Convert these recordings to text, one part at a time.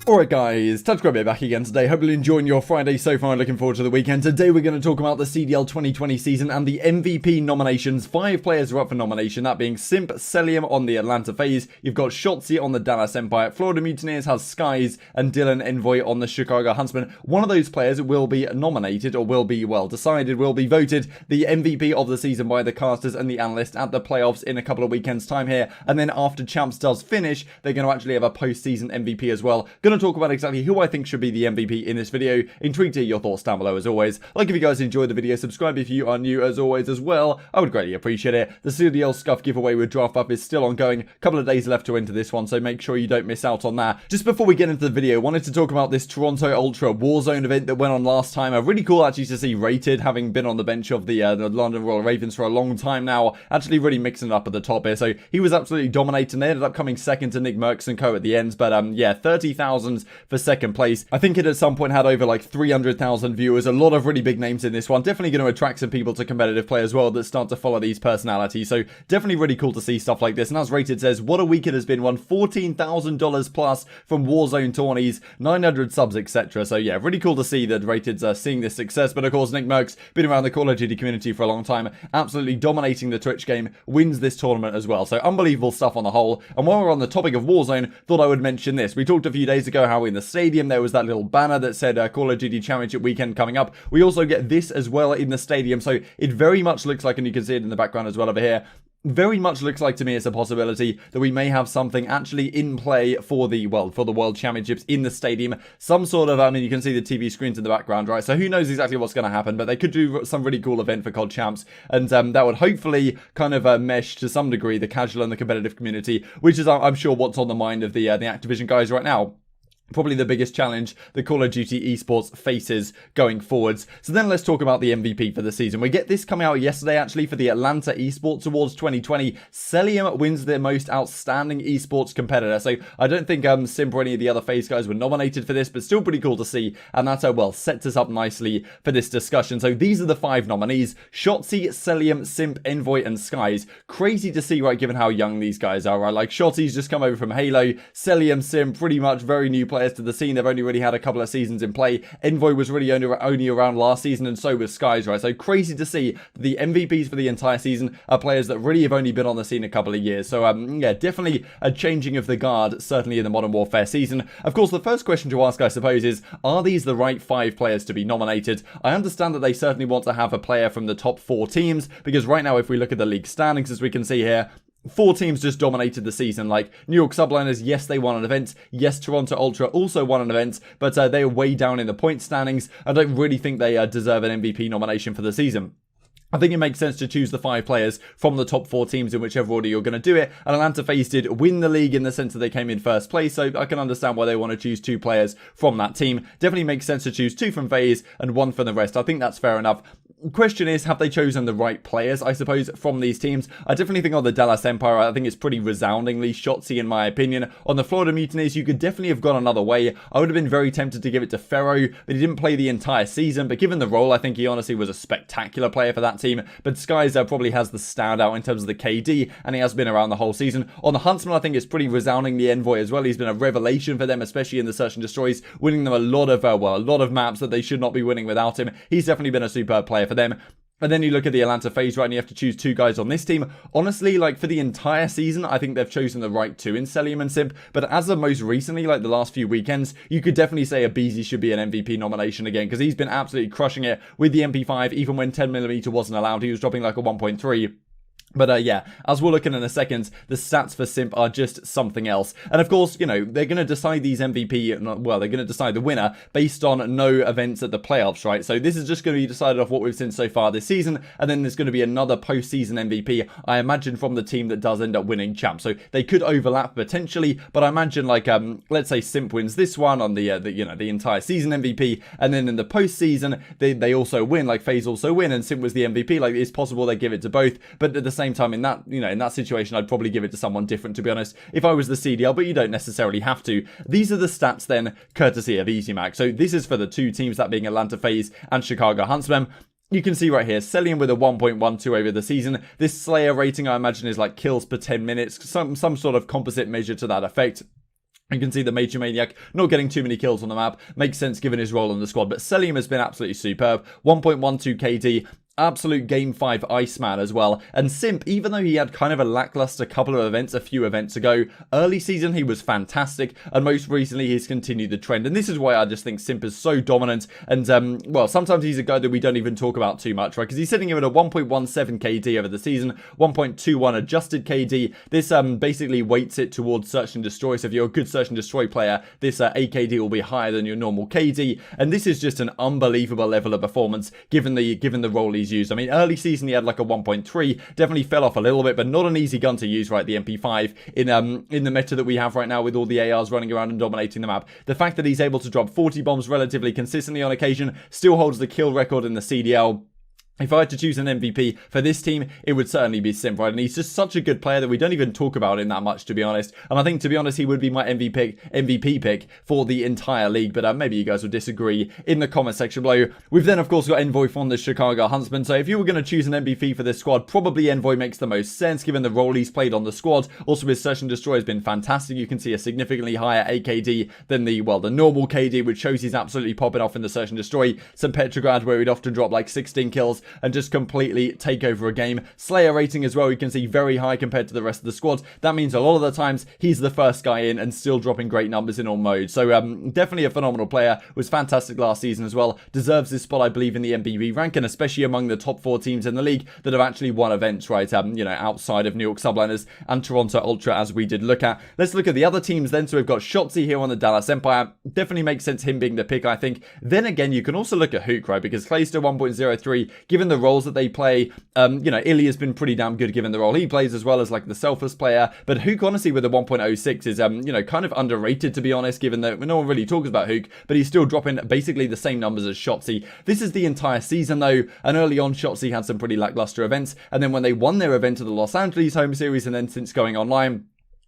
Alright guys, TacticalRebTheAR back again today. Hope you're enjoying your Friday so far and looking forward to the weekend. Today we're going to talk about the CDL 2020 season and the MVP nominations. 5 players are up for nomination, that being Simp, Celium on the Atlanta FaZe. You've got Shotzi on the Dallas Empire. Florida Mutineers has Skies and Dylan Envoy on the Chicago Huntsmen. One of those players will be nominated, or will be, well, decided, will be voted the MVP of the season by the casters and the analysts at the playoffs in a couple of weekends time here. And then after Champs does finish, they're going to actually have a post-season MVP as well. Going to talk about exactly who I think should be the MVP in this video. Intrigued to hear your thoughts down below as always. Like if you guys enjoyed the video, subscribe if you are new as always as well. I would greatly appreciate it. The CDL Scuff giveaway with Draft Up is still ongoing. A couple of days left to enter this one, so make sure you don't miss out on that. Just before we get into the video, wanted to talk about this Toronto Ultra Warzone event that went on last time. Really cool actually to see Rated, having been on the bench of the London Royal Ravens for a long time now, actually really mixing it up at the top here. So he was absolutely dominating. They ended up coming second to Nick Merks and Co at the end, but yeah, 30,000 for second place. I think it at some point had over like 300,000 viewers. A lot of really big names in this one. Definitely going to attract some people to competitive play as well that start to follow these personalities. So definitely really cool to see stuff like this. And as Rated says, what a week it has been. Won $14,000 plus from Warzone tourneys, 900 subs, etc. So yeah, really cool to see that Rated's seeing this success. But of course, Nick Merks, been around the Call of Duty community for a long time, absolutely dominating the Twitch game, wins this tournament as well. So unbelievable stuff on the whole. And while we're on the topic of Warzone, thought I would mention this. We talked a few days ago how in the stadium there was that little banner that said Call of Duty Championship weekend coming up. We also get this as well in the stadium, so it very much looks like, and you can see it in the background as well over here, very much looks like to me it's a possibility that we may have something actually in play for the, well, for the World Championships in the stadium. Some sort of, I mean, you can see the TV screens in the background, right? So who knows exactly what's going to happen, but they could do some really cool event for COD Champs, and that would hopefully kind of mesh to some degree the casual and the competitive community, which is, I'm sure, what's on the mind of the Activision guys right now. Probably the biggest challenge the Call of Duty Esports faces going forwards. So then let's talk about the MVP for the season. We get this coming out yesterday actually for the Atlanta Esports Awards 2020. Celium wins the most outstanding esports competitor. So I don't think Simp or any of the other FaZe guys were nominated for this, but still pretty cool to see. And that's well sets us up nicely for this discussion. So these are the 5 nominees: Shotzi, Celium, Simp, Envoy, and Skies. Crazy to see, right, given how young these guys are, right? Like Shotzi's just come over from Halo. Celium, Simp, pretty much very new players to the scene. They've only really had a couple of seasons in play. Envoy was really only around last season, and so was Skies, right? So crazy to see the MVPs for the entire season are players that really have only been on the scene a couple of years. So yeah, definitely a changing of the guard, certainly in the Modern Warfare season. Of course, the first question to ask, I suppose, is, are these the right 5 players to be nominated? I understand that they certainly want to have a player from the top 4 teams, because right now, if we look at the league standings, as we can see here, 4 teams just dominated the season. Like New York Subliners, yes, they won an event. Yes, Toronto Ultra also won an event, but they're way down in the point standings. I don't really think they deserve an MVP nomination for the season. I think it makes sense to choose the 5 players from the top 4 teams in whichever order you're going to do it. And Atlanta FaZe did win the league in the sense that they came in first place, so I can understand why they want to choose 2 players from that team. Definitely makes sense to choose 2 from FaZe and 1 from the rest. I think that's fair enough. Question is, have they chosen the right players, I suppose, from these teams? I definitely think on the Dallas Empire, I think it's pretty resoundingly Shotzi in my opinion. On the Florida Mutineers, you could definitely have gone another way. I would have been very tempted to give it to Ferro, but he didn't play the entire season. But given the role, I think he honestly was a spectacular player for that team. But Skies probably has the standout in terms of the KD, and he has been around the whole season. On the Huntsman, I think it's pretty resoundingly Envoy as well. He's been a revelation for them, especially in the Search and Destroys, winning them a lot of maps that they should not be winning without him. He's definitely been a superb player for them. And then you look at the Atlanta FaZe, right, and you have to choose 2 guys on this team. Honestly, like, for the entire season, I think they've chosen the right 2 in Celium and Simp. But as of most recently, like the last few weekends, you could definitely say a Beezy should be an MVP nomination again, because he's been absolutely crushing it with the MP5, even when 10mm wasn't allowed. He was dropping like a 1.3. But yeah, as we'll look at in a second, the stats for Simp are just something else. And of course, you know, they're going to decide these MVP, well, they're going to decide the winner based on no events at the playoffs, right? So this is just going to be decided off what we've seen so far this season, and then there's going to be another postseason MVP, I imagine, from the team that does end up winning champ. So they could overlap potentially, but I imagine, like, let's say Simp wins this one on the entire season MVP, and then in the postseason, they also win, like FaZe also win, and Simp was the MVP. Like, it's possible they give it to both, but at the same time, in that situation, I'd probably give it to someone different, to be honest, if I was the CDL, but you don't necessarily have to. These are the stats then, courtesy of EasyMac. So this is for the 2 teams, that being Atlanta FaZe and Chicago Huntsmen. You can see right here, Celium with a 1.12 over the season. This Slayer rating, I imagine, is like kills per 10 minutes, some sort of composite measure to that effect. You can see the Major Maniac not getting too many kills on the map. Makes sense given his role in the squad. But Selim has been absolutely superb. 1.12 KD. Absolute Game 5 Iceman as well. And Simp, even though he had kind of a lackluster couple of events a few events ago, early season he was fantastic, and most recently he's continued the trend. And this is why I just think Simp is so dominant. And, well, sometimes he's a guy that we don't even talk about too much, right? Because he's sitting here at a 1.17 KD over the season, 1.21 adjusted KD. This basically weights it towards Search and Destroy. So if you're a good Search and Destroy player, this AKD will be higher than your normal KD. And this is just an unbelievable level of performance given the role he's used. I mean, early season he had like a 1.3, definitely fell off a little bit, but not an easy gun to use, right? The MP5 in the meta that we have right now with all the ARs running around and dominating the map. The fact that he's able to drop 40 bombs relatively consistently on occasion, still holds the kill record in the CDL. If I had to choose an MVP for this team, it would certainly be Simp, right? And he's just such a good player that we don't even talk about him that much, to be honest. And I think, to be honest, he would be my MVP pick for the entire league. But maybe you guys would disagree in the comment section below. We've then, of course, got Envoy from the Chicago Huntsmen. So if you were going to choose an MVP for this squad, probably Envoy makes the most sense given the role he's played on the squad. Also, his Search and Destroy has been fantastic. You can see a significantly higher AKD than the normal KD, which shows he's absolutely popping off in the Search and Destroy. St. Petrograd, where he'd often drop like 16 kills and just completely take over a game. Slayer rating as well, you can see very high compared to the rest of the squad. That means a lot of the times he's the first guy in and still dropping great numbers in all modes. So definitely a phenomenal player. Was fantastic last season as well. Deserves his spot, I believe, in the MVP rank, and especially among the top 4 teams in the league that have actually won events, right? You know, outside of New York Subliners and Toronto Ultra, as we did look at. Let's look at the other teams then. So we've got Shotzi here on the Dallas Empire. Definitely makes sense him being the pick, I think. Then again, you can also look at Hook, right? Because Clayster 1.03, given the roles that they play, you know, Illy has been pretty damn good given the role he plays, as well as like the selfless player. But Hook, honestly, with a 1.06 is, you know, kind of underrated, to be honest, given that no one really talks about Hook, but he's still dropping basically the same numbers as Shotzi. This is the entire season, though, and early on, Shotzi had some pretty lackluster events, and then when they won their event of the Los Angeles home series, and then since going online,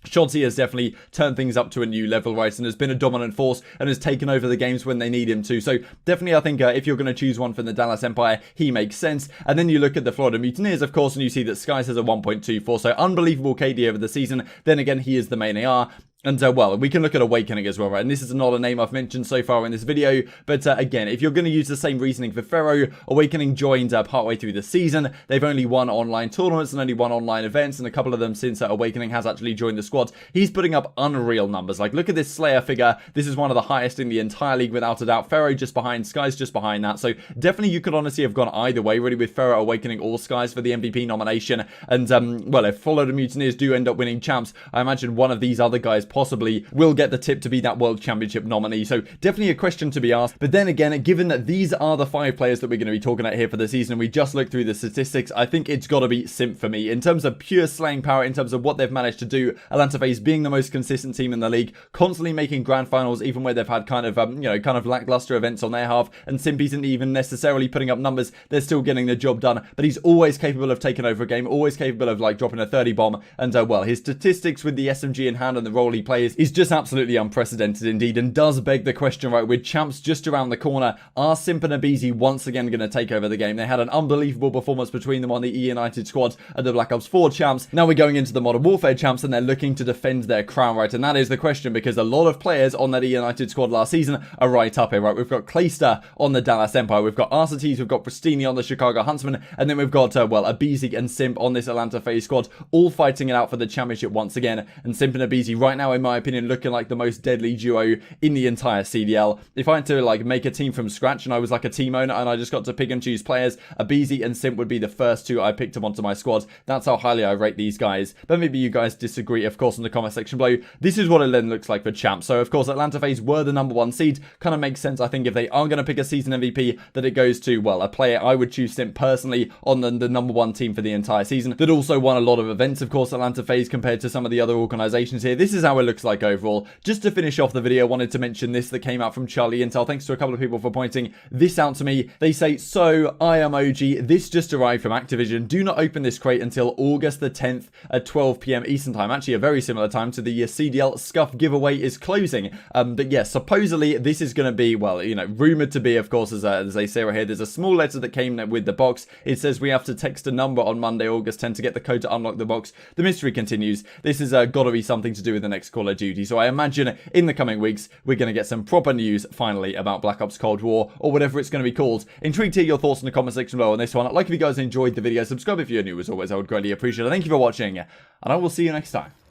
Shotzi has definitely turned things up to a new level, right, and has been a dominant force and has taken over the games when they need him to. So definitely, I think if you're going to choose one from the Dallas Empire, he makes sense. And then you look at the Florida Mutineers, of course, and you see that Skies has a 1.24, so unbelievable KD over the season. Then again, he is the main AR. And, well, we can look at Awakening as well, right? And this is not a name I've mentioned so far in this video. But, again, if you're going to use the same reasoning for Pharaoh, Awakening joined partway through the season. They've only won online tournaments and only won online events, and a couple of them since Awakening has actually joined the squad. He's putting up unreal numbers. Like, look at this Slayer figure. This is one of the highest in the entire league, without a doubt. Pharaoh just behind, Skies just behind that. So, definitely you could honestly have gone either way, really, with Pharaoh, Awakening, or Skies for the MVP nomination. And, well, if Florida Mutineers do end up winning champs, I imagine one of these other guys possibly will get the tip to be that World Championship nominee. So definitely a question to be asked. But then again, given that these are the 5 players that we're going to be talking about here for the season, and we just looked through the statistics, I think it's got to be Simp for me. In terms of pure slaying power, in terms of what they've managed to do, Atlanta FaZe being the most consistent team in the league, constantly making grand finals, even where they've had kind of, you know, kind of lackluster events on their half, and Simp isn't even necessarily putting up numbers, they're still getting the job done. But he's always capable of taking over a game, always capable of, like, dropping a 30 bomb. And, well, his statistics with the SMG in hand and the role he plays is just absolutely unprecedented indeed, and does beg the question, right, with champs just around the corner, are Simp and aBeZy once again going to take over the game? They had an unbelievable performance between them on the E United squads at the Black Ops 4 champs. Now we're going into the Modern Warfare champs, and they're looking to defend their crown, right? And that is the question, because a lot of players on that E United squad last season are right up here, right? We've got Clayster on the Dallas Empire, we've got Arcetes, we've got Pristini on the Chicago Huntsmen, and then we've got, well, aBeZy and Simp on this Atlanta FaZe squad, all fighting it out for the championship once again. And Simp and aBeZy right now, in my opinion, looking like the most deadly duo in the entire CDL. If I had to, like, make a team from scratch and I was like a team owner and I just got to pick and choose players, aBeZy and Simp would be the first 2 I picked them onto my squad. That's how highly I rate these guys. But maybe you guys disagree, of course, in the comment section below. This is what it then looks like for champs. So, of course, Atlanta FaZe were the #1 seed. Kind of makes sense, I think, if they are going to pick a season MVP, that it goes to, well, a player. I would choose Simp personally on the #1 team for the entire season. That also won a lot of events, of course, Atlanta FaZe, compared to some of the other organizations here. This is how it looks like overall. Just to finish off the video, I wanted to mention this that came out from Charlie Intel. Thanks to a couple of people for pointing this out to me. They say, so, I am OG. This just arrived from Activision. Do not open this crate until August the 10th at 12 p.m. Eastern time. Actually, a very similar time to the CDL Scuff giveaway is closing. But yes, supposedly this is going to be, well, you know, rumored to be, of course, as they say right here. There's a small letter that came with the box. It says we have to text a number on Monday, August 10th to get the code to unlock the box. The mystery continues. This has got to be something to do with the next next Call of Duty. So I imagine in the coming weeks, we're going to get some proper news finally about Black Ops Cold War, or whatever it's going to be called. Intrigued to hear your thoughts in the comment section below on this one. Like if you guys enjoyed the video, subscribe if you're new. As always, I would greatly appreciate it. Thank you for watching, and I will see you next time.